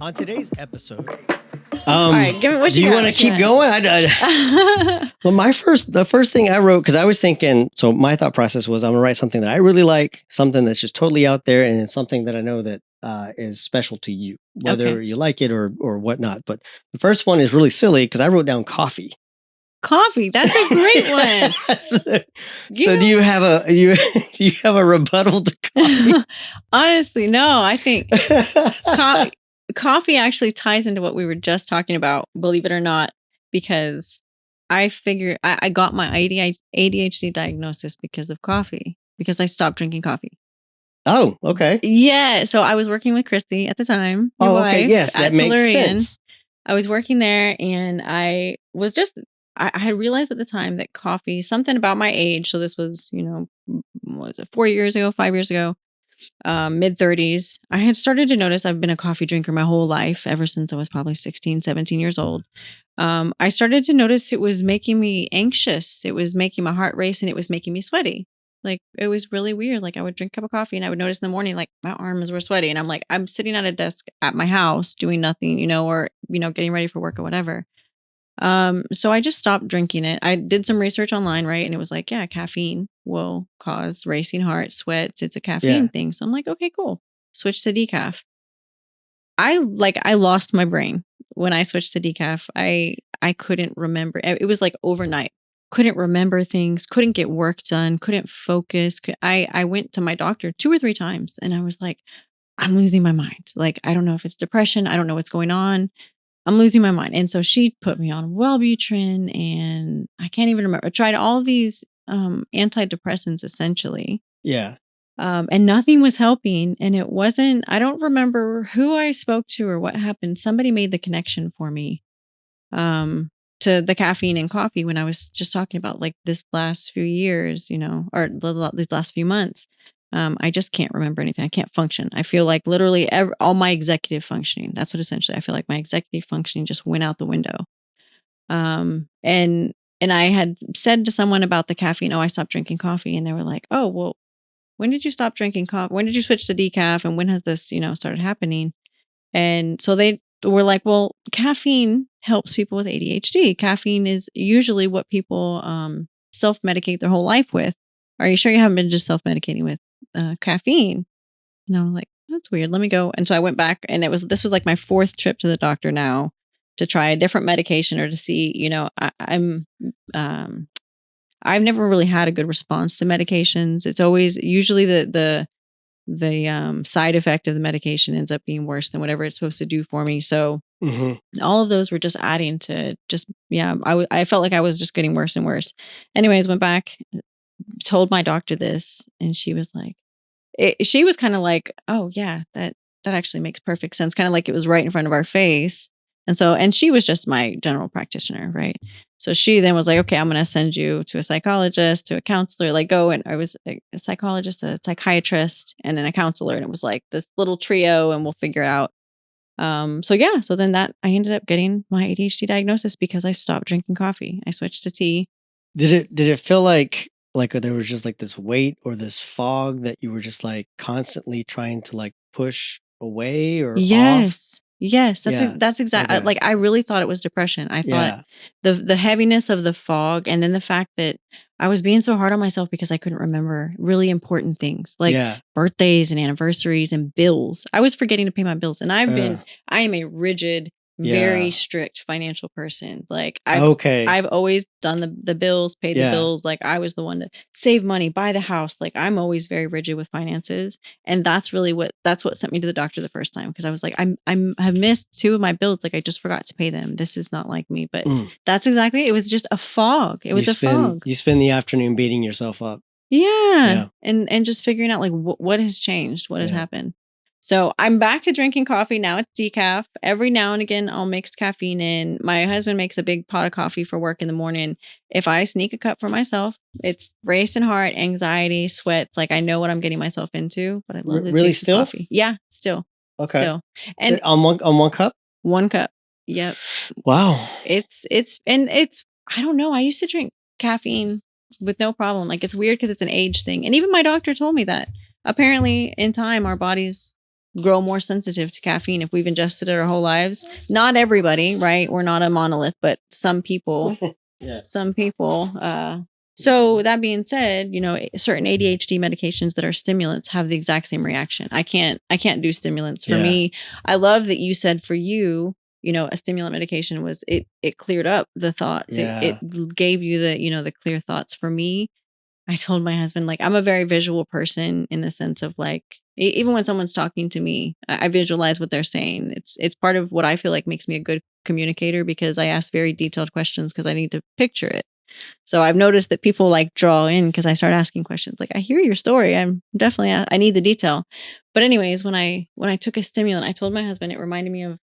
On today's episode, All right, give me what do you want to keep going? Well, the first thing I wrote, because I was thinking, so my thought process was I'm gonna write something that I really like, something that's just totally out there, and it's something that I know that is special to you, whether Okay. you like it or whatnot. But the first one is really silly because I wrote down coffee. Coffee, that's a great one. So do you have a do you have a rebuttal to coffee? Honestly, no. I think coffee actually ties into what we were just talking about, believe it or not, because I figured I got my ADHD diagnosis because of coffee, because I stopped drinking coffee. Oh, okay. Yeah. So I was working with Christy at the time, your okay. wife, Yes, that at makes Tellurian. sense. I was working there and I was just, I had realized at the time that coffee, something about my age. So this was, what was it, 4 years ago, 5 years ago, mid 30s. I had started to notice I've been a coffee drinker my whole life, ever since I was probably 16, 17 years old. I started to notice it was making me anxious. It was making my heart race and it was making me sweaty. Like it was really weird. Like I would drink a cup of coffee and I would notice in the morning, like my arms were sweaty. And I'm like, I'm sitting at a desk at my house doing nothing, or, getting ready for work or whatever. So I just stopped drinking it. I did some research online, right? And it was like, yeah, caffeine will cause racing heart, sweats. It's a caffeine thing. So I'm like, okay, cool. Switch to decaf. I lost my brain when I switched to decaf. I couldn't remember. It was like overnight. Couldn't remember things, couldn't get work done, couldn't focus. I went to my doctor 2 or 3 times and I was like, I'm losing my mind. Like, I don't know if it's depression. I don't know what's going on. I'm losing my mind. And so she put me on Wellbutrin and I can't even remember. I tried all these antidepressants essentially. Yeah. And nothing was helping. And it wasn't, I don't remember who I spoke to or what happened. Somebody made the connection for me to the caffeine and coffee when I was just talking about like this last few years, or these last few months. I just can't remember anything. I can't function. I feel like literally all my executive functioning. That's what essentially I feel like my executive functioning just went out the window. And I had said to someone about the caffeine, oh, I stopped drinking coffee. And they were like, oh, well, when did you stop drinking coffee? When did you switch to decaf? And when has this, started happening? And so they were like, well, caffeine helps people with ADHD. Caffeine is usually what people self-medicate their whole life with. Are you sure you haven't been just self-medicating with caffeine? And I was like, that's weird. Let me go. And so I went back and this was like my 4th trip to the doctor now to try a different medication or to see, I've never really had a good response to medications. It's always usually the side effect of the medication ends up being worse than whatever it's supposed to do for me. So all of those were just adding to I felt like I was just getting worse and worse. Anyways, went back, told my doctor this, and she was like, she was kind of like, oh yeah, that actually makes perfect sense. Kind of like it was right in front of our face. And she was just my general practitioner, right? So she then was like, okay, I'm going to send you to a psychologist, to a counselor, like go. And I was a psychologist, a psychiatrist, and then a counselor. And it was like this little trio and we'll figure it out. So then I ended up getting my ADHD diagnosis because I stopped drinking coffee. I switched to tea. Did it feel like there was just like this weight or this fog that you were just like constantly trying to like push away or off? Yes, Yeah. that's exactly Okay. like I really thought it was depression. I thought the heaviness of the fog and then the fact that I was being so hard on myself because I couldn't remember really important things like birthdays and anniversaries and bills. I was forgetting to pay my bills and I am a rigid, very strict financial person. Like I've always done the bills, paid the bills. Like I was the one to save money, buy the house. Like I'm always very rigid with finances. And that's what sent me to the doctor the first time. Cause I was like, have missed 2 of my bills. Like I just forgot to pay them. This is not like me, but that's exactly, it was just a fog. It was a fog. You spend the afternoon beating yourself up. Yeah. And just figuring out like what has changed, what has happened. So I'm back to drinking coffee. Now it's decaf. Every now and again, I'll mix caffeine in. My husband makes a big pot of coffee for work in the morning. If I sneak a cup for myself, it's racing heart, anxiety, sweats. Like I know what I'm getting myself into, but I love the taste of coffee. Yeah, still. Okay. Still. And on one cup? 1 cup. Yep. Wow. It's I don't know. I used to drink caffeine with no problem. Like it's weird because it's an age thing. And even my doctor told me that apparently in time our bodies grow more sensitive to caffeine if we've ingested it our whole lives. Not everybody, right? We're not a monolith, but some people, Yeah. some people. So that being said, certain ADHD medications that are stimulants have the exact same reaction. I can't do stimulants. For Yeah. me, I love that you said for you, a stimulant medication was it cleared up the thoughts. Yeah. It gave you the clear thoughts. For me, I told my husband, like, I'm a very visual person in the sense of like, even when someone's talking to me, I visualize what they're saying. It's part of what I feel like makes me a good communicator, because I ask very detailed questions because I need to picture it. So I've noticed that people like draw in because I start asking questions. Like, I hear your story. I'm definitely, I need the detail. But anyways, when I took a stimulant, I told my husband, it reminded me of,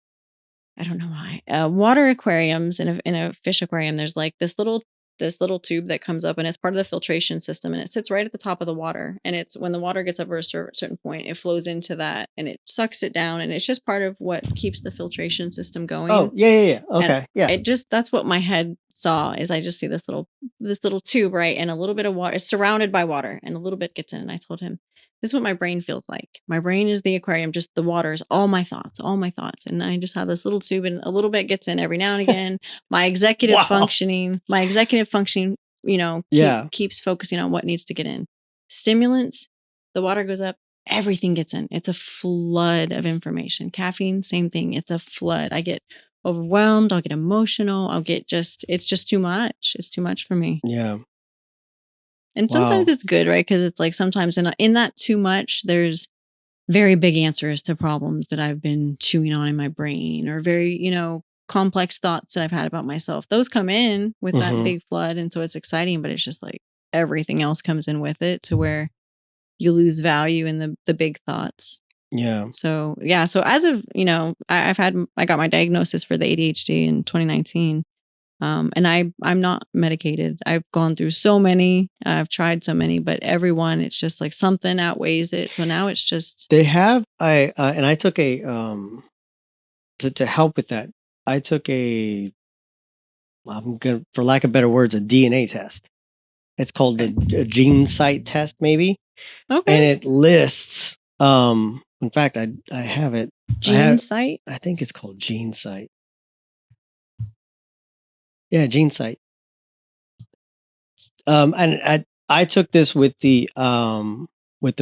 I don't know why, water aquariums. In a fish aquarium, there's like this little tube that comes up, and it's part of the filtration system, and it sits right at the top of the water. And it's when the water gets over a certain point, it flows into that and it sucks it down, and it's just part of what keeps the filtration system going. Oh, yeah. And Okay. Yeah. that's what my head saw, is I just see this little tube, right? And a little bit of water. It's surrounded by water, and a little bit gets in. And I told him, this is what my brain feels like. My brain is the aquarium, just the water is all my thoughts. And I just have this little tube, and a little bit gets in every now and again. My executive Wow. functioning, Yeah. keeps focusing on what needs to get in. Stimulants, the water goes up, everything gets in. It's a flood of information. Caffeine, same thing. It's a flood. I get overwhelmed. I'll get emotional. It's just too much. It's too much for me. Yeah. And sometimes Wow. it's good, right? Because it's like sometimes in that too much, there's very big answers to problems that I've been chewing on in my brain, or very, complex thoughts that I've had about myself. Those come in with that Mhm. big flood. And so it's exciting, but it's just like everything else comes in with it, to where you lose value in the big thoughts. Yeah. So, yeah. So as of, I got my diagnosis for the ADHD in 2019. And I'm not medicated. I've gone through so many, I've tried so many, but everyone, it's just like something outweighs it. So now it's just, They have and I took a to help with that. I took for lack of better words, a DNA test. It's called a gene site test, maybe, and okay. it lists. In fact, I have it. Gene site. I think it's called gene site. Yeah, gene site. And I took this with the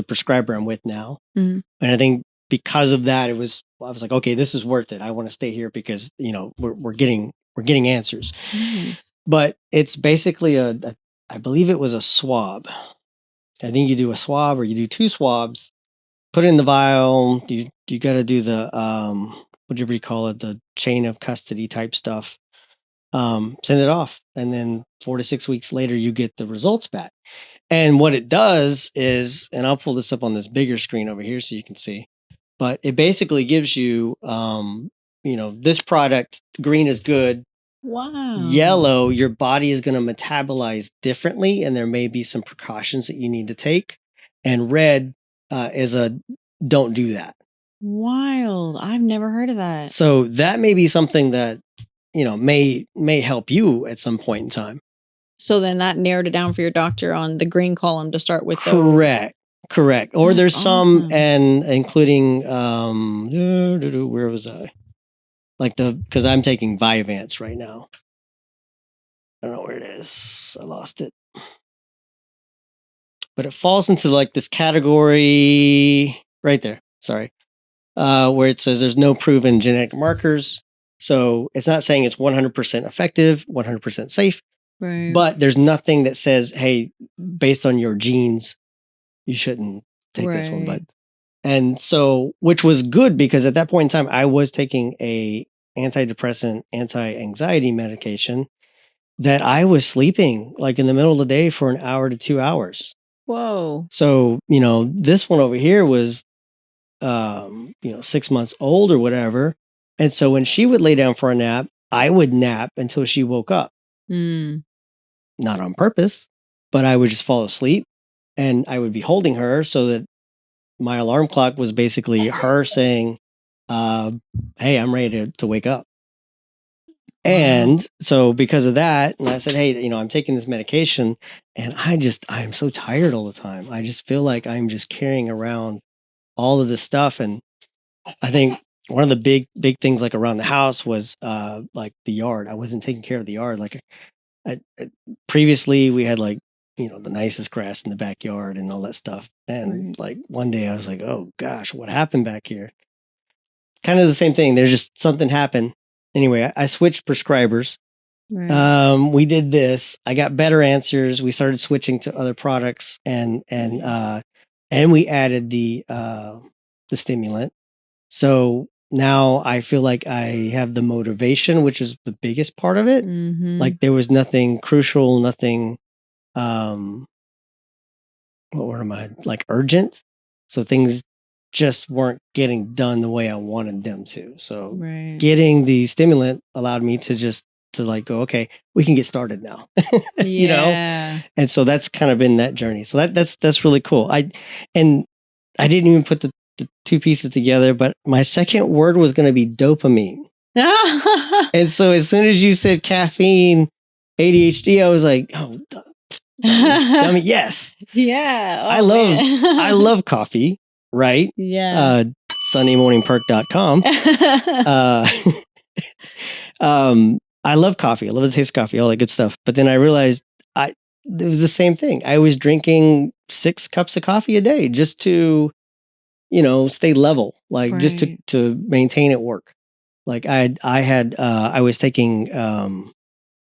prescriber I'm with now, Mhm. and I think because of that, I was like, okay, this is worth it. I want to stay here because we're getting answers. Nice. But it's basically I believe it was a swab. I think you do a swab, or you do two swabs, put it in the vial. You got to do the whatever you call it, the chain of custody type stuff. Send it off, and then 4 to 6 weeks later, you get the results back. And what it does is, and I'll pull this up on this bigger screen over here so you can see, but it basically gives you, this product, green is good, Wow. yellow, your body is going to metabolize differently, and there may be some precautions that you need to take. And red is a don't do that. Wild. I've never heard of that. So that may be something that, may help you at some point in time. So then that narrowed it down for your doctor on the green column to start with those. Correct. Or That's there's some, awesome. and including where was I? Because I'm taking Vyvanse right now. I don't know where it is. I lost it. But it falls into like this category right there. Sorry. Where it says there's no proven genetic markers. So it's not saying it's 100% effective, 100% safe, Right. but there's nothing that says, hey, based on your genes, you shouldn't take this one. But and so, which was good, because at that point in time, I was taking a antidepressant, anti-anxiety medication that I was sleeping like in the middle of the day for an hour to 2 hours. Whoa. So, this one over here was 6 months old or whatever. And so when she would lay down for a nap, I would nap until she woke up. Mm. Not on purpose, but I would just fall asleep, and I would be holding her so that my alarm clock was basically her saying, hey, I'm ready to wake up. Wow. And so because of that, and I said, hey, I'm taking this medication, and I'm so tired all the time. I just feel like I'm just carrying around all of this stuff. And I think one of the big things like around the house was like the yard. I wasn't taking care of the yard. Like previously we had like, the nicest grass in the backyard and all that stuff. And Right. like one day I was like, oh gosh, what happened back here? Kind of the same thing. There's just something happened. Anyway, I switched prescribers. Right. We did this. I got better answers. We started switching to other products and we added the stimulant. So now I feel like I have the motivation, which is the biggest part of it. Mm-hmm. Like there was nothing crucial, nothing what word am I like urgent. So things just weren't getting done the way I wanted them to. So Right. getting the stimulant allowed me to like go, okay, we can get started now. Yeah. And so that's kind of been that journey. So that's really cool. I didn't even put the two pieces together, but my second word was going to be dopamine. And so as soon as you said caffeine, ADHD, I was like, oh, dummy, yes. Yeah. I Oh, love man. I love coffee, right? Yeah. Sunnymorningperk.com. I love coffee. I love the taste of coffee, all that good stuff. But then I realized it was the same thing. I was drinking 6 cups of coffee a day just to, stay level, like just Right. to maintain at work. Like I was taking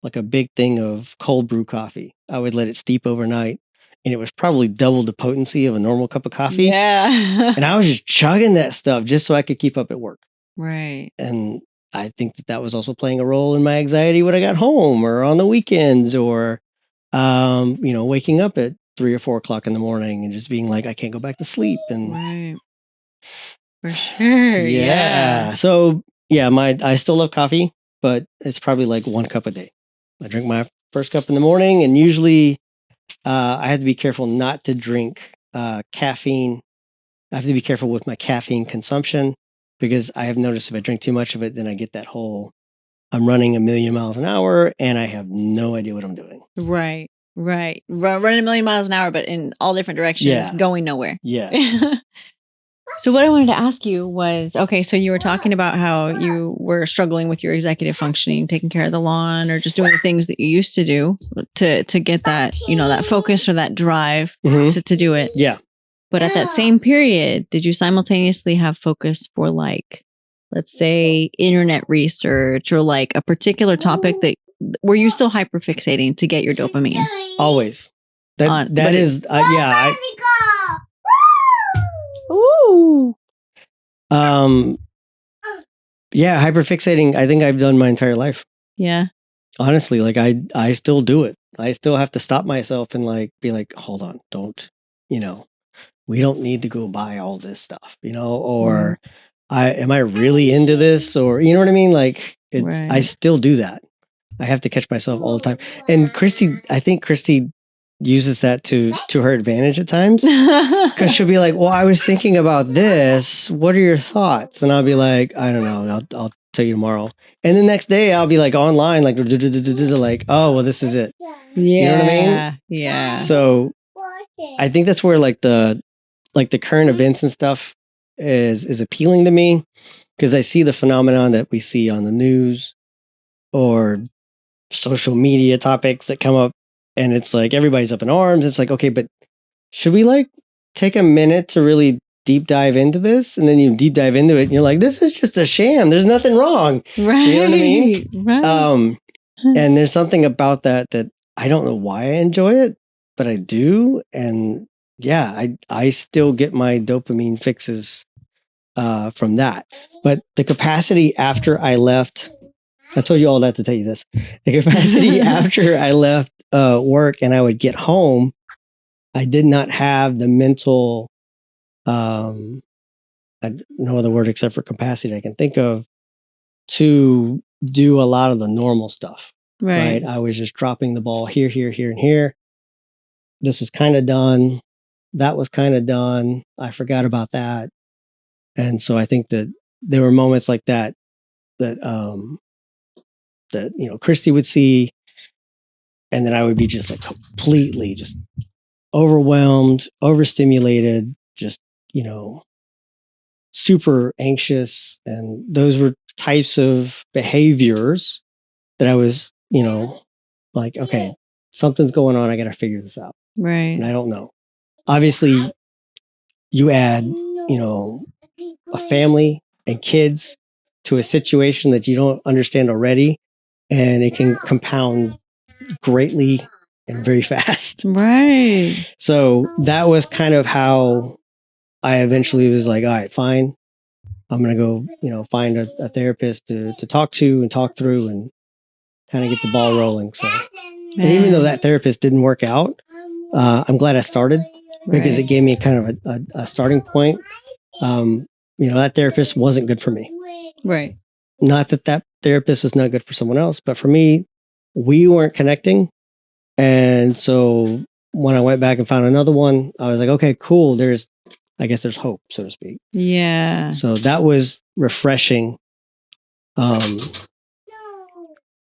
like a big thing of cold brew coffee. I would let it steep overnight, and it was probably double the potency of a normal cup of coffee. Yeah. And I was just chugging that stuff just so I could keep up at work. Right. And I think that was also playing a role in my anxiety when I got home or on the weekends or, waking up at 3 or 4 o'clock in the morning and just being like, I can't go back to sleep. And Right. For sure. Yeah. So yeah, I still love coffee, but it's probably like 1 cup a day. I drink my first cup in the morning, and usually I have to be careful not to drink caffeine. I have to be careful with my caffeine consumption because I have noticed if I drink too much of it, then I get that whole I'm running a million miles an hour and I have no idea what I'm doing. Right. Right. Running a million miles an hour, but in all different directions, Yeah. going nowhere. Yeah. So what I wanted to ask you was, okay, so you were talking about how you were struggling with your executive functioning, taking care of the lawn, or just doing the things that you used to do to get that, that focus or that drive to do it. Yeah. But at that same period, did you simultaneously have focus for like, let's say, internet research or like a particular topic that were you still hyperfixating to get your dopamine? Always. That is yeah. Ooh. Yeah, hyperfixating, I think I've done my entire life. Yeah. Honestly, like I still do it. I still have to stop myself and like be like, hold on, don't, we don't need to go buy all this stuff, or am I really into this? Or you know what I mean? Like I still do that. I have to catch myself all the time. And I think Christy uses that to her advantage at times. Because she'll be like, well, I was thinking about this. What are your thoughts? And I'll be like, I don't know. I'll tell you tomorrow. And the next day I'll be like online, like, oh, well, this is it. Yeah. You know what I mean? Yeah. So I think that's where like the current events and stuff is appealing to me because I see the phenomenon that we see on the news or social media topics that come up, and it's like everybody's up in arms. It's like, okay, but should we like take a minute to really deep dive into this? And then you deep dive into it and you're like, this is just a sham. There's nothing wrong. Right. You know what I mean? Right. And there's something about that I don't know why I enjoy it, but I do. And yeah, I still get my dopamine fixes from that. But the capacity after I left, I told you all that to tell you this. The capacity after I left work and I would get home, I did not have the mental, no other word except for capacity I can think of, to do a lot of the normal stuff. Right. I was just dropping the ball here, here, here, and here. This was kind of done. That was kind of done. I forgot about that. And so I think that there were moments like that Christy would see, and then I would be just like completely just overwhelmed, overstimulated, just, super anxious, and those were types of behaviors that I was, like, okay, something's going on. I got to figure this out. And Right. I don't know. Obviously, you add, a family and kids to a situation that you don't understand already, and it can compound greatly and very fast. Right. So that was kind of how I eventually was like, all right, fine. I'm going to go, find a therapist to talk to and talk through and kind of get the ball rolling. So, and even though Man. that therapist didn't work out, I'm glad I started because it Right. gave me kind of a starting point. That therapist wasn't good for me. Right. Not that therapist is not good for someone else, but for me, we weren't connecting. And so when I went back and found another one, I was like, okay, cool. I guess there's hope, so to speak. Yeah. So that was refreshing.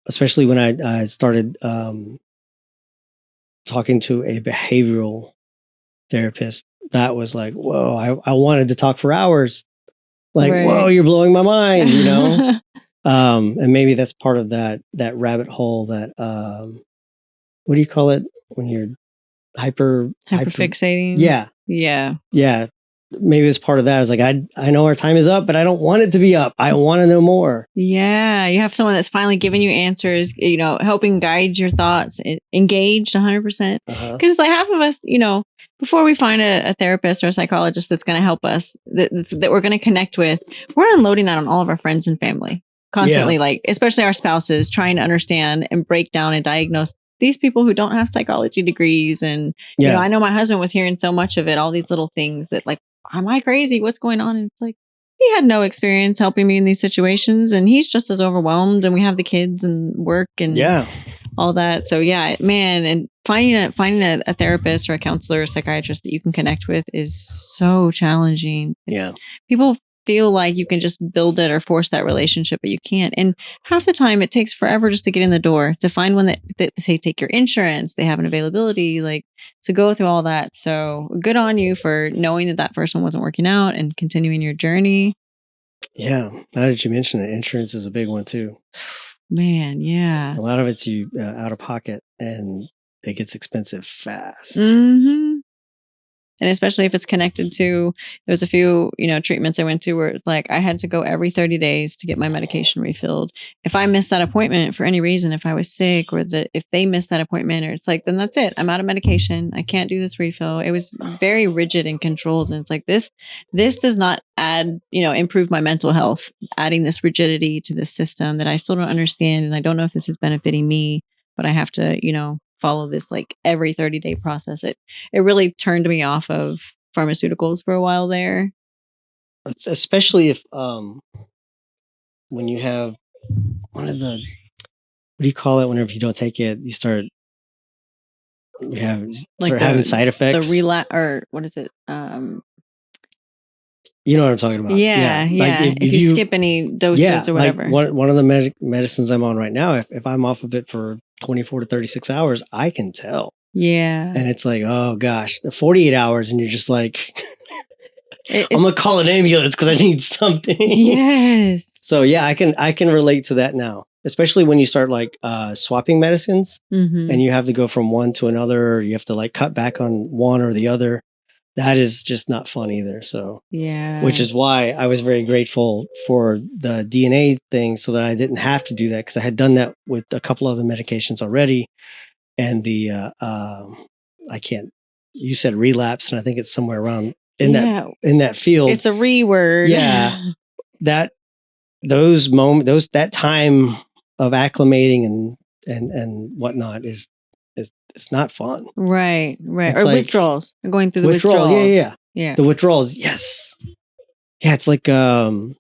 Especially when I started talking to a behavioral therapist. That was like, whoa, I wanted to talk for hours. Like, whoa, Right. you're blowing my mind, and maybe that's part of that rabbit hole that what do you call it when you're hyper Hyperfixating. Yeah. Yeah. Maybe it's part of that. I was like, I know our time is up, but I don't want it to be up. I want to know more. Yeah. You have someone that's finally giving you answers, helping guide your thoughts, engaged 100%. Because it's like half of us, before we find a therapist or a psychologist that's going to help us, that we're going to connect with, we're unloading that on all of our friends and family constantly, like especially our spouses, trying to understand and break down and diagnose these people who don't have psychology degrees. And, I know my husband was hearing so much of it, all these little things that like, am I crazy? What's going on? And it's like, he had no experience helping me in these situations, and he's just as overwhelmed, and we have the kids and work and all that. So yeah, man, and finding a therapist or a counselor or a psychiatrist that you can connect with is so challenging. People feel like you can just build it or force that relationship, but you can't. And half the time it takes forever just to get in the door, to find one that they take your insurance, they have an availability, like to go through all that. So good on you for knowing that first one wasn't working out and continuing your journey. Yeah. Now that you mention it, insurance is a big one too. Man, yeah. A lot of it's you out of pocket, and it gets expensive fast. Mm-hmm. And especially if it's connected to, there was a few, treatments I went to where it's like I had to go every 30 days to get my medication refilled. If I missed that appointment for any reason, if I was sick or if they missed that appointment, or it's like, then that's it. I'm out of medication. I can't do this refill. It was very rigid and controlled. And it's like, this does not add, improve my mental health, adding this rigidity to this system that I still don't understand. And I don't know if this is benefiting me, but I have to, follow this like every 30-day process. It really turned me off of pharmaceuticals for a while there. Especially if when you have what do you call it whenever you don't take it, you start having side effects. The relapse, or what is it? You know what I'm talking about. Yeah. Like if you skip any doses or whatever. Like one of the medicines I'm on right now, if I'm off of it for 24 to 36 hours, I can tell. Yeah. And it's like, oh gosh, 48 hours, and you're just like, I'm gonna call an ambulance because I need something. Yes. So yeah, I can relate to that now, especially when you start like swapping medicines, and you have to go from one to another, or you have to like cut back on one or the other. That is just not fun either. So yeah, which is why I was very grateful for the DNA thing, so that I didn't have to do that, because I had done that with a couple other medications already. And the I can't. You said relapse, and I think it's somewhere around in that field. It's a re-word. Yeah, that that time of acclimating and whatnot is it's not fun. Right. It's or like withdrawals. Going through the withdrawals. Yeah. The withdrawals. Yes. Yeah, it's like on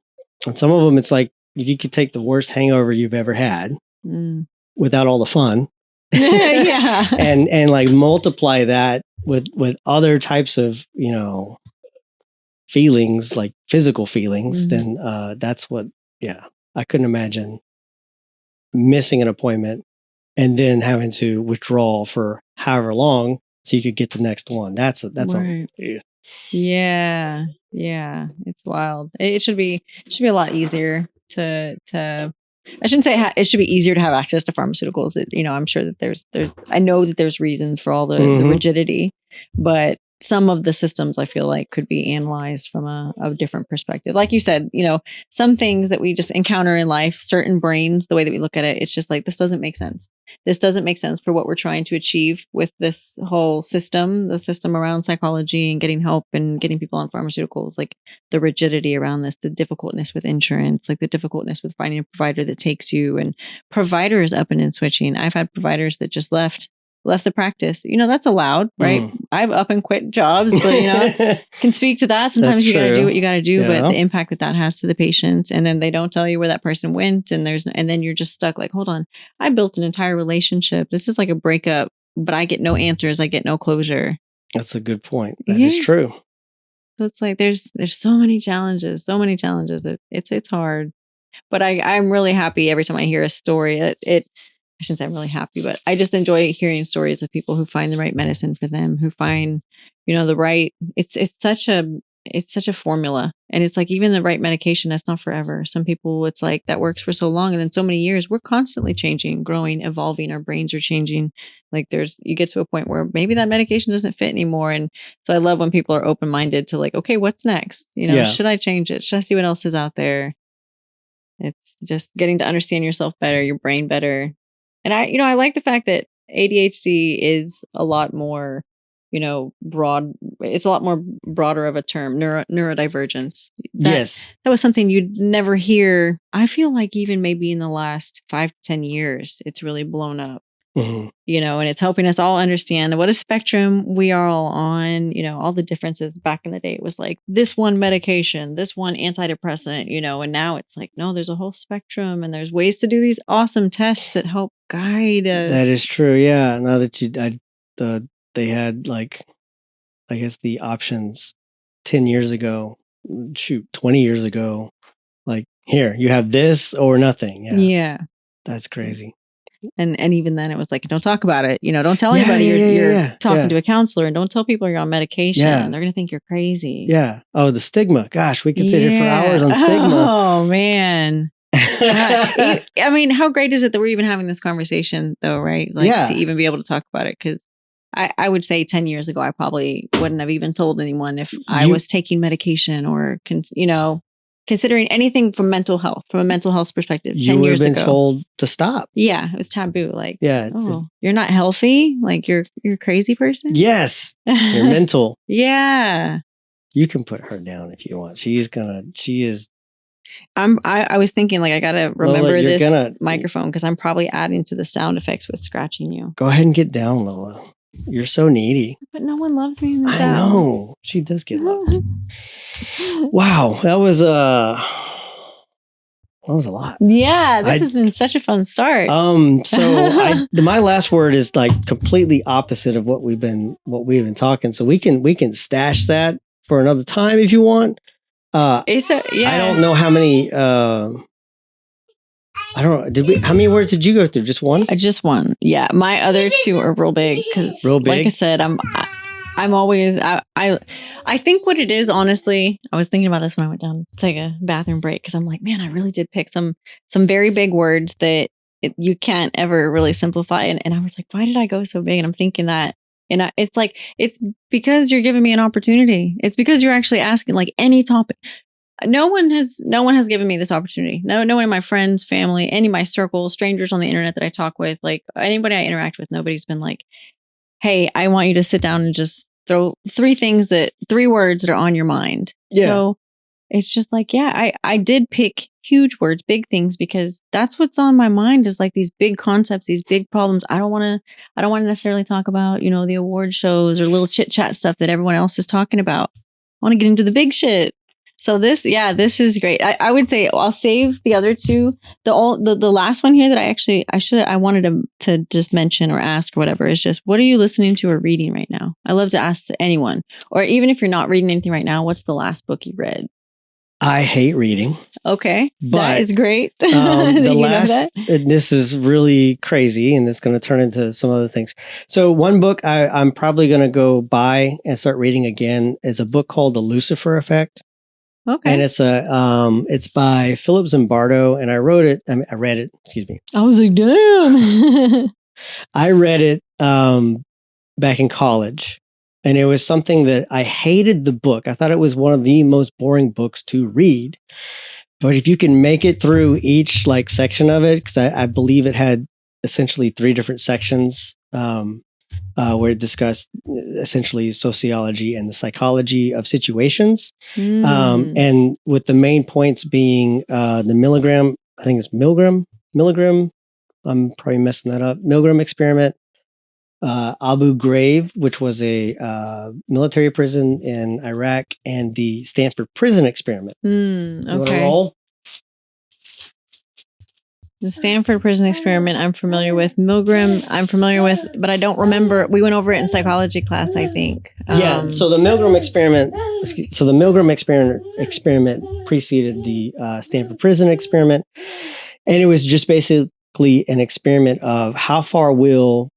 some of them, it's like you could take the worst hangover you've ever had without all the fun. Yeah. and like multiply that with other types of feelings, like physical feelings. Then that's what. Yeah, I couldn't imagine missing an appointment and then having to withdraw for however long so you could get the next one. That's right. yeah. Yeah. Yeah, it's wild. It should be a lot easier to I shouldn't say it should be easier to have access to pharmaceuticals. I'm sure that there's I know that there's reasons for all the rigidity, but some of the systems I feel like could be analyzed from a different perspective. Like you said, some things that we just encounter in life, certain brains, the way that we look at it, it's just like, this doesn't make sense. This doesn't make sense for what we're trying to achieve with this whole system, the system around psychology and getting help and getting people on pharmaceuticals, like the rigidity around this, the difficultness with insurance, like the difficultness with finding a provider that takes you, and providers up and switching. I've had providers that just left the practice. That's allowed, right? I've up and quit jobs, but can speak to that. Sometimes you got to do what you got to do, but the impact that has to the patients, and then they don't tell you where that person went, and then you're just stuck like, hold on, I built an entire relationship. This is like a breakup, but I get no answers. I get no closure. That's a good point. That is true. So it's like there's so many challenges. It's hard, but I'm really happy every time I hear a story. I shouldn't say I'm really happy, but I just enjoy hearing stories of people who find the right medicine for them, who find, the right, it's such a formula. And it's like, even the right medication, that's not forever. Some people, it's like that works for so long. And then so many years, we're constantly changing, growing, evolving. Our brains are changing. Like you get to a point where maybe that medication doesn't fit anymore. And so I love when people are open-minded to like, okay, what's next? Should I change it? Should I see what else is out there? It's just getting to understand yourself better, your brain better. And I like the fact that ADHD is a lot more, broad. It's a lot more broader of a term, neurodivergence. Yes. That was something you'd never hear. I feel like even maybe in the last 5 to 10 years, it's really blown up. And it's helping us all understand what a spectrum we are all on, all the differences. Back in the day, it was like this one medication, this one antidepressant, and now it's like, no, there's a whole spectrum, and there's ways to do these awesome tests that help guide us. That is true. Yeah. Now that they had, like, I guess the options 10 years ago, 20 years ago, like, here, you have this or nothing. Yeah. That's crazy. And even then it was like, don't talk about it. Don't tell anybody you're talking to a counselor, and don't tell people you're on medication. They're going to think you're crazy. Yeah. Oh, the stigma. Gosh, we could sit here for hours on stigma. Oh, man. I mean, how great is it that we're even having this conversation though, right? Like to even be able to talk about it. Because I would say 10 years ago, I probably wouldn't have even told anyone if I was taking medication or, considering anything from a mental health perspective. 10 years ago, been told to stop. Yeah, it was taboo. Like, oh, you're not healthy. Like you're a crazy person. Yes, you're mental. Yeah, you can put her down if you want. She is. I was thinking, like, I gotta remember Lola, this microphone, because I'm probably adding to the sound effects with scratching you. Go ahead and get down, Lola. You're so needy. But no one loves me in this house. I know. She does get loved. Wow, that was a lot. Yeah, this has been such a fun start. So my last word is like completely opposite of what we've been talking. So we can stash that for another time if you want. I don't know how many. I don't know. How many words did you go through? Just one? Just one. Yeah, my other two are real big because, like I said, I'm always. I think what it is, honestly, I was thinking about this when I went down to take a bathroom break, because I'm like, man, I really did pick some very big words that you can't ever really simplify, and I was like, why did I go so big? And I'm thinking that. And it's like, it's because you're giving me an opportunity. It's because you're actually asking, like, any topic. No one has given me this opportunity. No one in my friends, family, any of my circle, strangers on the internet that I talk with, like anybody I interact with, nobody's been like, hey, I want you to sit down and just throw 3 words that are on your mind. Yeah. So it's just like, yeah, I did pick huge words, big things, because that's what's on my mind, is like these big concepts, these big problems. I don't want to necessarily talk about, the award shows or little chit chat stuff that everyone else is talking about. I want to get into the big shit. So this is great. I would say I'll save the other 2. The last one here that I wanted to just mention or ask or whatever is just, what are you listening to or reading right now? I love to ask to anyone, or even if you're not reading anything right now, what's the last book you read? I hate reading. Okay. But, that is great. The You know last, that? this is really crazy, and it's going to turn into some other things. So one book I'm probably going to go buy and start reading again is a book called The Lucifer Effect. Okay. And it's by Philip Zimbardo, and I read it, excuse me. I was like, damn. I read it back in college, and it was something that I hated the book. I thought it was one of the most boring books to read. But if you can make it through each like section of it, because I believe it had essentially 3 different sections where it discussed essentially sociology and the psychology of situations. And with the main points being the Milgram, I think it's Milgram, I'm probably messing that up, Milgram experiment, Abu Ghraib, which was a military prison in Iraq, and the Stanford prison experiment. You want to roll? The Stanford prison experiment I'm familiar with. Milgram I'm familiar with, but I don't remember. We went over it in psychology class, I think. Yeah. So the Milgram experiment. So the Milgram experiment preceded the Stanford prison experiment, and it was just basically an experiment of how far will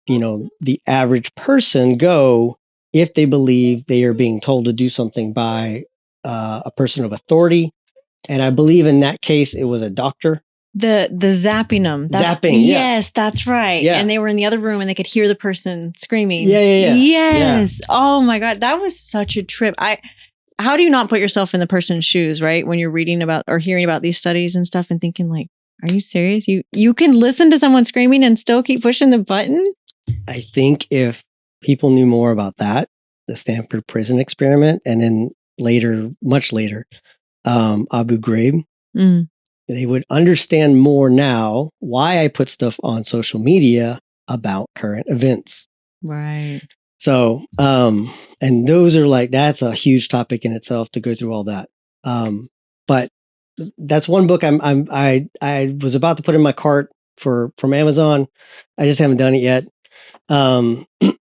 the average person go if they believe they are being told to do something by a person of authority. And I believe in that case it was a doctor. The zapping them. Zapping, yeah. Yes, that's right. Yeah. And they were in the other room and they could hear the person screaming. Yeah. Yes. Yeah. Oh my God. That was such a trip. How do you not put yourself in the person's shoes, right? When you're reading about or hearing about these studies and stuff and thinking like, are you serious? You can listen to someone screaming and still keep pushing the button? I think if people knew more about that, the Stanford prison experiment, and then later, much later, Abu Ghraib, they would understand more now why I put stuff on social media about current events. Right. So, and those are that's a huge topic in itself to go through all that. But that's one book I was about to put in my cart from Amazon. I just haven't done it yet.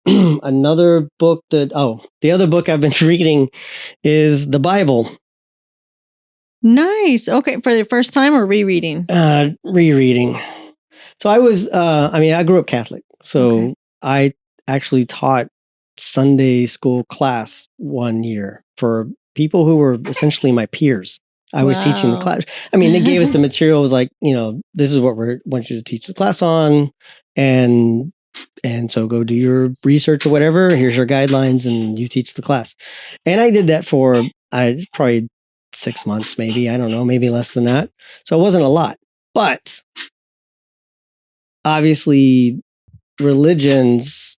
Another book the other book I've been reading is the Bible. Nice. Okay. For the first time or rereading? Rereading. So I grew up Catholic. So I actually taught Sunday school class one year for people who were essentially my peers. I was teaching the class. I mean, they gave us the material. It was like, this is what we want you to teach the class on. And so go do your research or whatever. Here's your guidelines and you teach the class. And I did that for probably 6 months, maybe. I don't know, maybe less than that. So it wasn't a lot. But obviously, religions,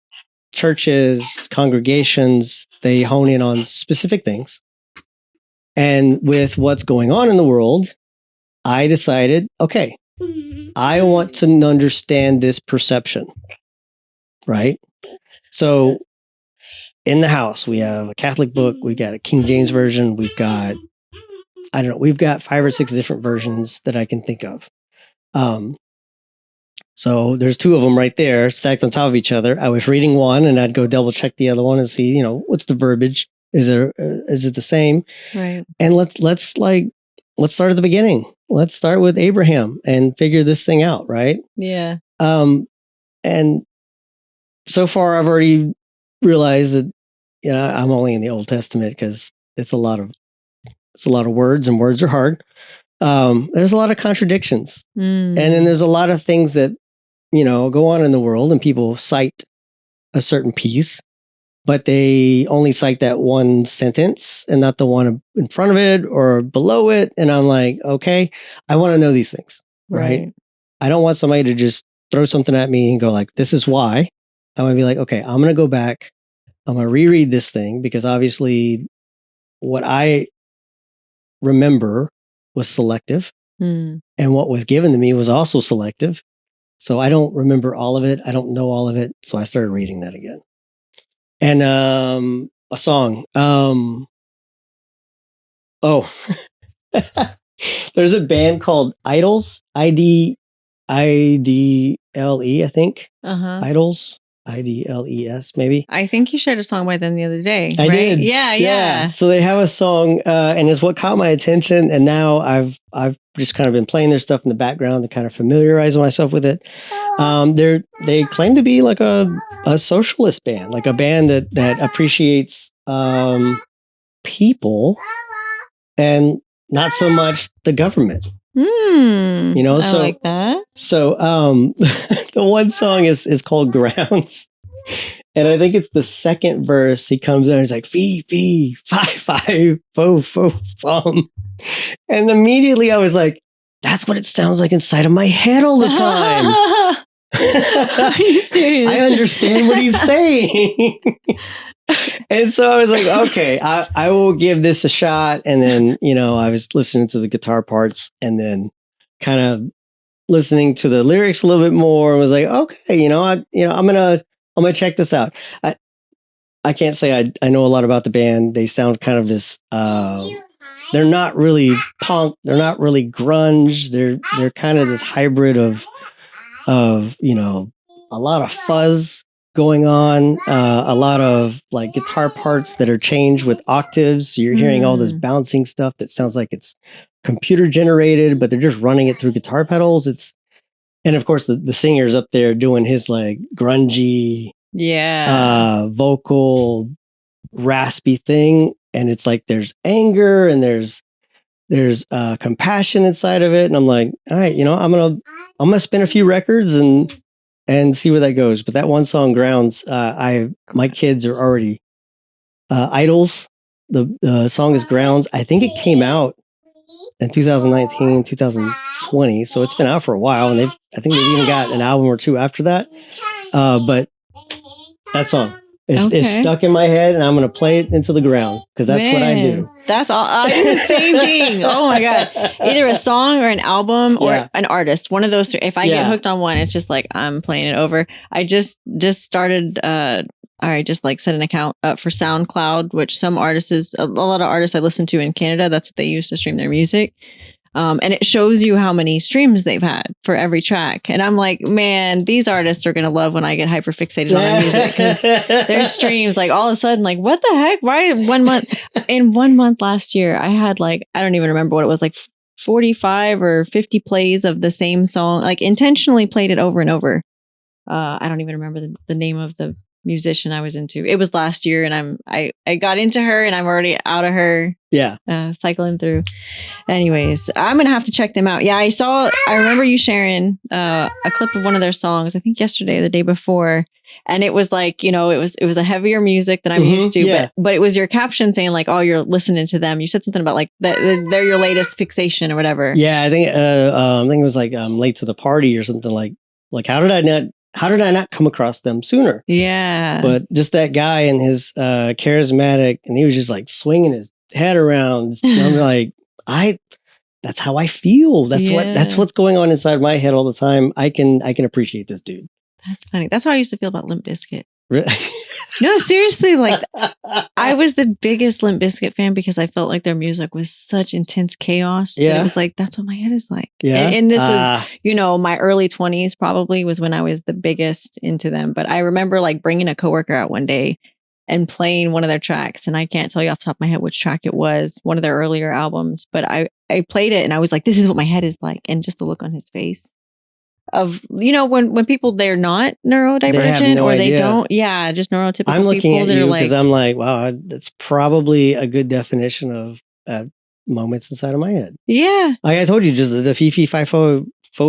churches, congregations, they hone in on specific things. And with what's going on in the world, I decided, okay, I want to understand this perception, right? So in the house, we have a Catholic book, we've got a King James version, we've got 5 or 6 different versions that I can think of. So there's 2 of them right there stacked on top of each other. I was reading one and I'd go double check the other one and see, what's the verbiage? Is it the same? Right. And let's start at the beginning. Let's start with Abraham and figure this thing out, right? Yeah. And so far I've already realized that I'm only in the Old Testament because it's a lot of words and words are hard. There's a lot of contradictions. And then there's a lot of things that go on in the world and people cite a certain piece, but they only cite that one sentence and not the one in front of it or below it. And I'm like, okay, I want to know these things, right? I don't want somebody to just throw something at me and go like, this is why. I want to be like, okay, I'm going to go back. I'm going to reread this thing because obviously what I remember was selective and what was given to me was also selective. So I don't remember all of it. I don't know all of it. So I started reading that again. And a song. There's a band called Idols. IDLE, I think. Idols. IDLES, maybe. I think you shared a song by them the other day. I right? did. Yeah. So they have a song, and it's what caught my attention. And now I've just kind of been playing their stuff in the background to kind of familiarize myself with it. They claim to be like a socialist band, like a band that appreciates people and not so much the government. You know, I so like that. So the one song is called Grounds. And I think it's the second verse. He comes in and he's like, fee, fee, fi, fi, fo, fo, fum. And immediately I was like, that's what it sounds like inside of my head all the time. Are you serious? I understand what he's saying. And so I was like, okay, I will give this a shot. And then, you know, I was listening to the guitar parts and then kind of listening to the lyrics a little bit more and was like, okay, I'm gonna check this out. I can't say I know a lot about the band. They sound kind of this they're not really punk, they're not really grunge. They're kind of this hybrid of a lot of fuzz going on, a lot of like guitar parts that are changed with octaves. So you're hearing all this bouncing stuff that sounds like it's computer generated, but they're just running it through guitar pedals. And of course the singer's up there doing his like grungy vocal raspy thing, and it's like there's anger and there's compassion inside of it, and I'm like, all right, I'm gonna spin a few records and see where that goes. But that one song, Grounds, my kids are already idols. The song is Grounds. I think it came out in 2019, 2020, so it's been out for a while, and I think they've even got an album or two after that. But that song is stuck in my head, and I'm going to play it into the ground because that's what I do. That's all. I do the same thing. Oh my God. Either a song or an album or an artist. One of those three. If I get hooked on one, it's just like I'm playing it over. I just started I just like set an account up for SoundCloud, which a lot of artists I listen to in Canada, that's what they use to stream their music. And it shows you how many streams they've had for every track. And I'm like, man, these artists are going to love when I get hyper fixated on their music because their streams, like all of a sudden, like, what the heck? Why in 1 month last year, I had like, I don't even remember what it was, like 45 or 50 plays of the same song, like intentionally played it over and over. I don't even remember the name of the musician I was into. It was last year, and I got into her, and I'm already out of her. Cycling through. Anyways, I'm gonna have to check them out. I remember you sharing a clip of one of their songs, I think yesterday or the day before, and it was like, it was a heavier music than I'm used to, but it was your caption saying like, oh, you're listening to them. You said something about like they're your latest fixation or whatever. I think it was like late to the party or something, like how did I not come across them sooner? But just that guy and his charismatic, and he was just like swinging his head around. And I'm like, that's how I feel. That's what's going on inside my head all the time. I can appreciate this dude. That's funny. That's how I used to feel about Limp Bizkit. No, seriously, like I was the biggest Limp Bizkit fan because I felt like their music was such intense chaos. That it was like, that's what my head is like. And this was, my early 20s probably was when I was the biggest into them. But I remember like bringing a coworker out one day and playing one of their tracks. And I can't tell you off the top of my head which track it was, one of their earlier albums. But I played it and I was like, this is what my head is like. And just the look on his face of, when people, they're not neurodivergent or they don't, just neurotypical people. I'm looking at you because like, I'm like, wow, that's probably a good definition of moments inside of my head. Like I told you, just the fee fi fo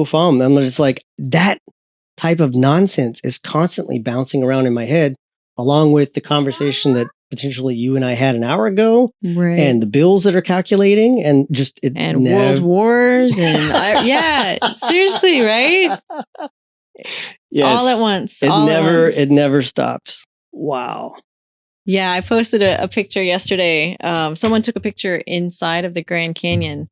fum. I'm just like, that type of nonsense is constantly bouncing around in my head, along with the conversation that potentially you and I had an hour ago, and the bills that are calculating, and just world wars, and seriously, right? Yes, all at once. It never stops. Wow. I posted a picture yesterday. Someone took a picture inside of the Grand Canyon,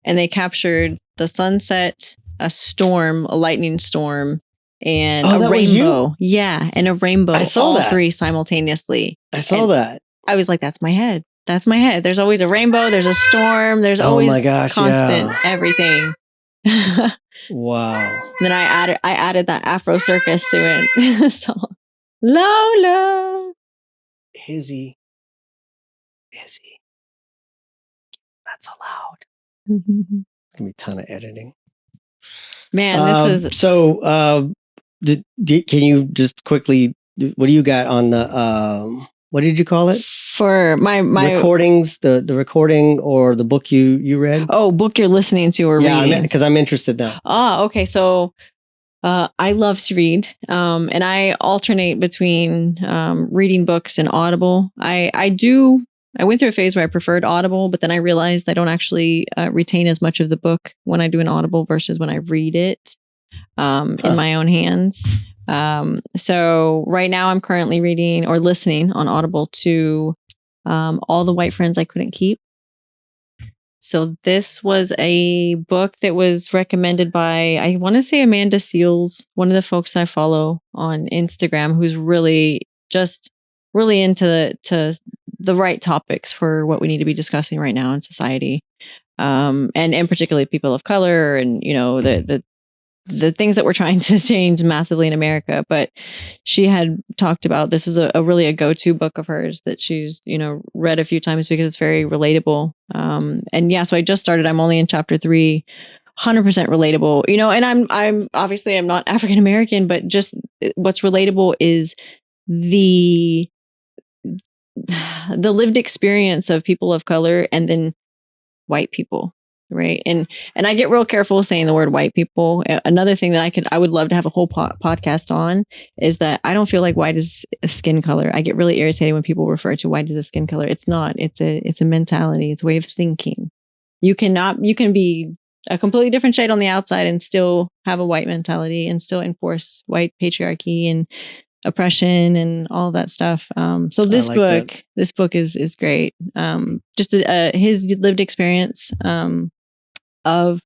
and they captured the sunset, a storm, a lightning storm, and a rainbow. And a rainbow. I saw all three simultaneously. I saw that. I was like, that's my head. That's my head. There's always a rainbow. There's a storm. There's always constant everything. Wow. Then I added that Afro circus to it. So Lola. Izzy. Not so loud. It's gonna be a ton of editing. Man, this was can you just quickly? What do you got on the? What did you call it? For my recordings, the recording or the book you read? Oh, book you're listening to or reading? Because I'm interested now. Okay. So I love to read, and I alternate between reading books and Audible. I went through a phase where I preferred Audible, but then I realized I don't actually retain as much of the book when I do an Audible versus when I read it in my own hands. So right now I'm currently reading or listening on Audible to All the White Friends I Couldn't Keep. So this was a book that was recommended by, I want to say, Amanda Seals, one of the folks I follow on Instagram, who's really into the right topics for what we need to be discussing right now in society, and particularly people of color, and the things that we're trying to change massively in America. But she had talked about, this is a really a go-to book of hers that she's, read a few times because it's very relatable. And yeah, so I just started, I'm only in chapter 3, 100% relatable, and I'm obviously I'm not African American, but just what's relatable is the lived experience of people of color and then white people. Right. And I get real careful saying the word white people. Another thing that I would love to have a whole podcast on is that I don't feel like white is a skin color. I get really irritated when people refer to white as a skin color. It's not. It's a mentality. It's a way of thinking. You can be a completely different shade on the outside and still have a white mentality and still enforce white patriarchy and oppression and all that stuff. So this book is great. Just his lived experience of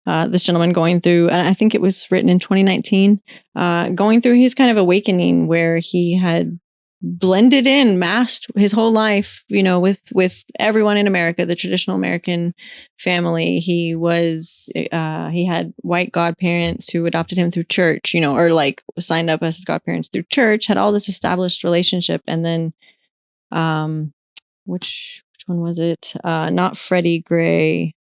this gentleman going through, and I think it was written in 2019, going through his kind of awakening where he had blended in, masked his whole life, with everyone in America, the traditional American family. He had white godparents who adopted him through church, or like signed up as his godparents through church, had all this established relationship. And then, which one was it? Not Freddie Gray.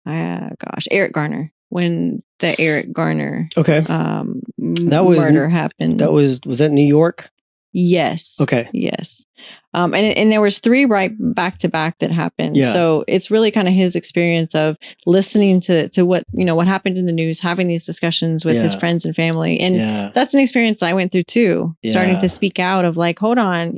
Eric Garner. When the Eric Garner murder happened. Was that New York? Yes. Okay. Yes. And there was 3 right back to back that happened. Yeah. So it's really kind of his experience of listening to what, what happened in the news, having these discussions with his friends and family. And that's an experience I went through too, starting to speak out of like, hold on,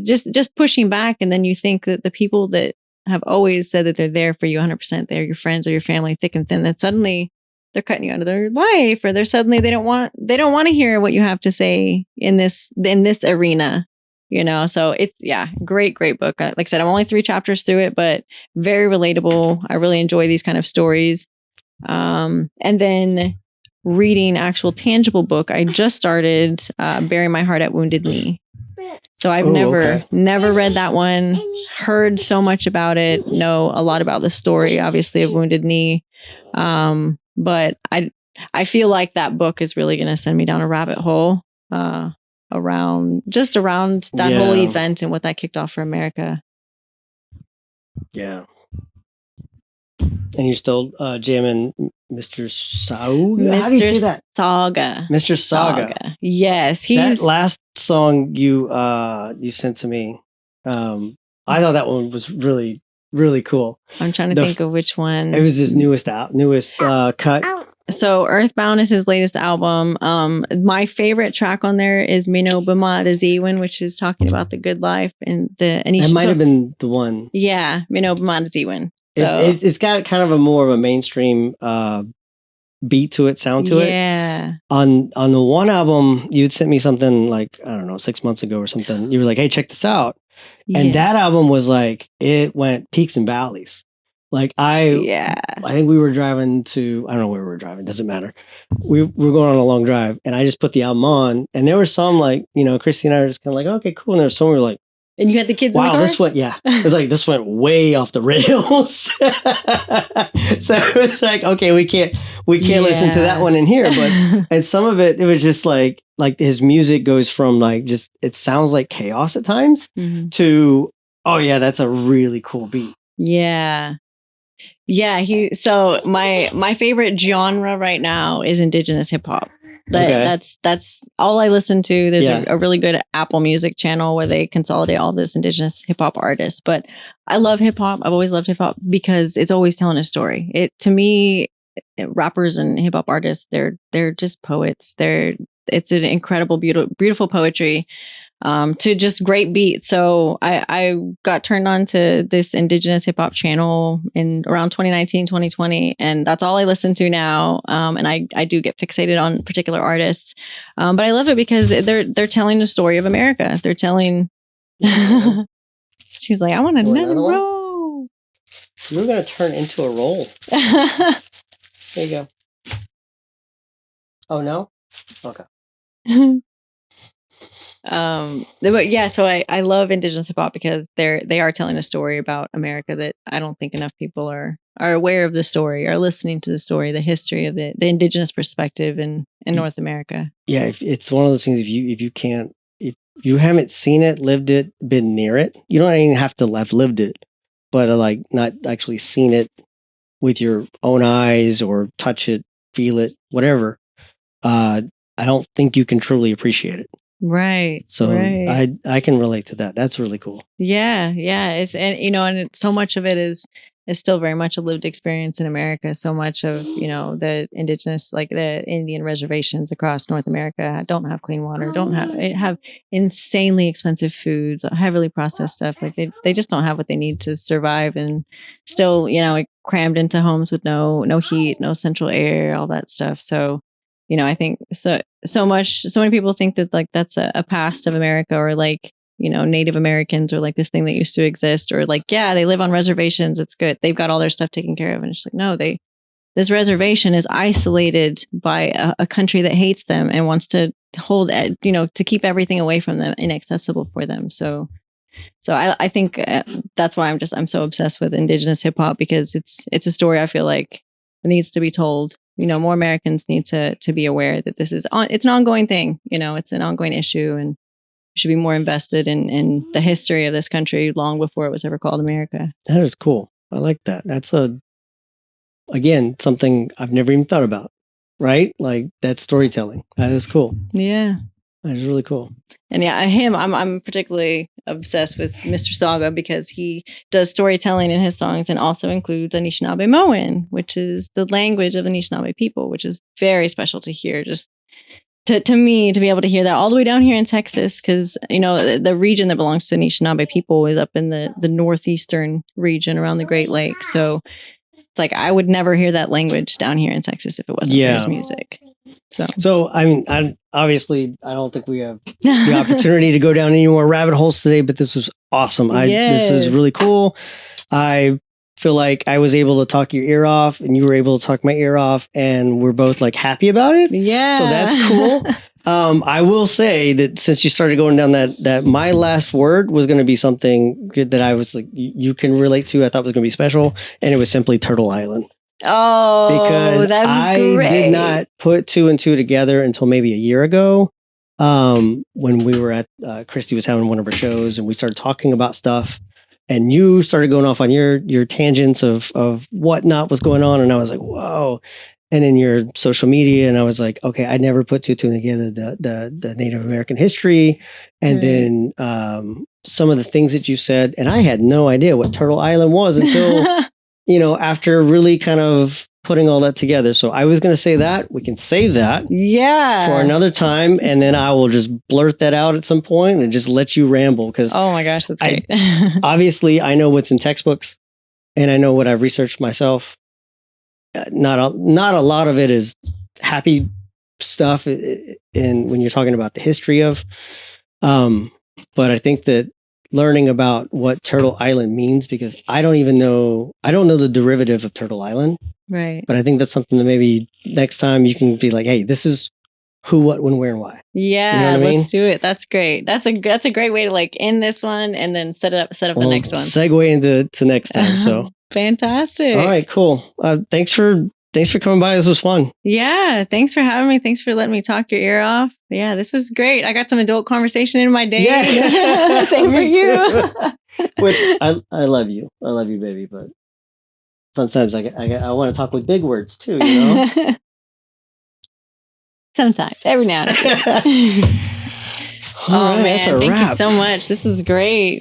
just pushing back. And then you think that the people that have always said that they're there for you 100%, they're your friends or your family, thick and thin, that suddenly they're cutting you out of their life, or they don't want to hear what you have to say in this arena, So it's great book. Like I said, I'm only 3 chapters through it, but very relatable. I really enjoy these kind of stories. And then reading actual tangible book, I just started Bury My Heart at Wounded Knee. So I've never read that one, heard so much about it, know a lot about the story, obviously, of Wounded Knee. But I feel like that book is really going to send me down a rabbit hole around that whole event and what that kicked off for America. Yeah. And you're still jamming Mr. Saga? How do you say that? Saga. Mr. Saga. Yes. That last song you sent to me, I thought that one was really, really cool. I'm trying to think of which one. It was his newest cut. So Earthbound is his latest album. My favorite track on there is Mino Bama Zeewin, which is talking about the good life. It might have been the one. Yeah, Mino Bama Zeewin. So it's got kind of a more of a mainstream beat to it, sound to it. Yeah. On the one album, you'd sent me something like, I don't know, 6 months ago or something. You were like, hey, check this out. Yes. And that album was like, it went peaks and valleys. Like I think we were driving to, I don't know where we were driving, doesn't matter. We were going on a long drive and I just put the album on and there was some like, Christy and I were just kind of like, okay, cool. And there was some we were like, And you had the kids in the Wow, car? this went, it's like this went way off the rails. So it's like, okay, we can't listen to that one in here. But and some of it was just like his music goes from like just it sounds like chaos at times to oh yeah, that's a really cool beat. Yeah. So my favorite genre right now is indigenous hip hop. That's all I listen to. There's a really good Apple Music channel where they consolidate all this indigenous hip hop artists. But I love hip hop. I've always loved hip hop because it's always telling a story. To me, rappers and hip hop artists, they're just poets. It's an incredible, beautiful poetry. To just great beats. So I got turned on to this indigenous hip hop channel in around 2019, 2020. And that's all I listen to now. And I do get fixated on particular artists. But I love it because they're telling the story of America. They're telling, she's like, I want another roll. You're going to turn into a roll. There you go. Oh, no? Okay. But yeah, so I love indigenous hip hop because they are telling a story about America that I don't think enough people are aware of the story, are listening to the story, the history of the indigenous perspective in North America. Yeah, it's one of those things. If you haven't seen it, lived it, been near it, you don't even have to have lived it, but like not actually seen it with your own eyes or touch it, feel it, whatever. I don't think you can truly appreciate it. Right. So right. I can relate to that. That's really cool. Yeah. And so much of it is still very much a lived experience in America. So much of, the indigenous, like the Indian reservations across North America don't have clean water, don't have insanely expensive foods, heavily processed stuff. Like they just don't have what they need to survive, and still, crammed into homes with no heat, no central air, all that stuff. So, I think so many people think that like that's a past of America, or like, Native Americans, or like this thing that used to exist, or like, yeah, they live on reservations. It's good. They've got all their stuff taken care of. And it's like, no, this reservation is isolated by a country that hates them and wants to hold, to keep everything away from them, inaccessible for them. So I think that's why I'm so obsessed with indigenous hip hop, because it's a story I feel like needs to be told. More Americans need to be aware that it's an ongoing thing. It's an ongoing issue, and should be more invested in the history of this country long before it was ever called America. That is cool. I like that. That's again, something I've never even thought about, right? Like that storytelling. That is cool. Yeah. That is really cool. And yeah, I'm particularly obsessed with Mr. Saga because he does storytelling in his songs and also includes Anishinaabe which is the language of the Anishinaabe people, which is very special to hear. Just to me, to be able to hear that all the way down here in Texas, because the region that belongs to Anishinaabe people is up in the northeastern region around the Great Lakes. So it's like I would never hear that language down here in Texas if it wasn't for his music. So I mean, I don't think we have the opportunity to go down any more rabbit holes today, but this was awesome. This is really cool. I feel like I was able to talk your ear off, and you were able to talk my ear off, and we're both like happy about it. Yeah. So that's cool. I will say that since you started going down that my last word was going to be something that I was like, you can relate to. I thought was going to be special, and it was simply Turtle Island. Oh, because that's I great. did not put two and two together until maybe a year ago, when we were at Christy was having one of her shows, and we started talking about stuff, and you started going off on your tangents of whatnot was going on, and I was like, whoa. And in your social media, and I was like, okay, I never put two together, the Native American history, and then some of the things that you said, and I had no idea what Turtle Island was until after really kind of putting all that together. So I was going to say that we can save that for another time, and then I will just blurt that out at some point and just let you ramble, because oh my gosh, that's great. Obviously I know what's in textbooks, and I know what I've researched myself. Not a lot of it is happy stuff, and when you're talking about the history of, but I think that learning about what Turtle Island means, because I don't know the derivative of Turtle Island. Right. But I think that's something that maybe next time you can be like, hey, this is who, what, when, where, and why. Yeah, what I mean? let's do it. That's great. That's a great way to like end this one and then set up the next one. Segue into next time. So fantastic. All right, cool. Thanks for coming by. This was fun. Yeah, thanks for having me. Thanks for letting me talk your ear off. Yeah, this was great. I got some adult conversation in my day. Yeah. Same for Me you. too. Which I love you. I love you, baby. But sometimes I want to talk with big words too, you know? Sometimes, every now and again. All right, man, that's a thank wrap. you so much. This is great.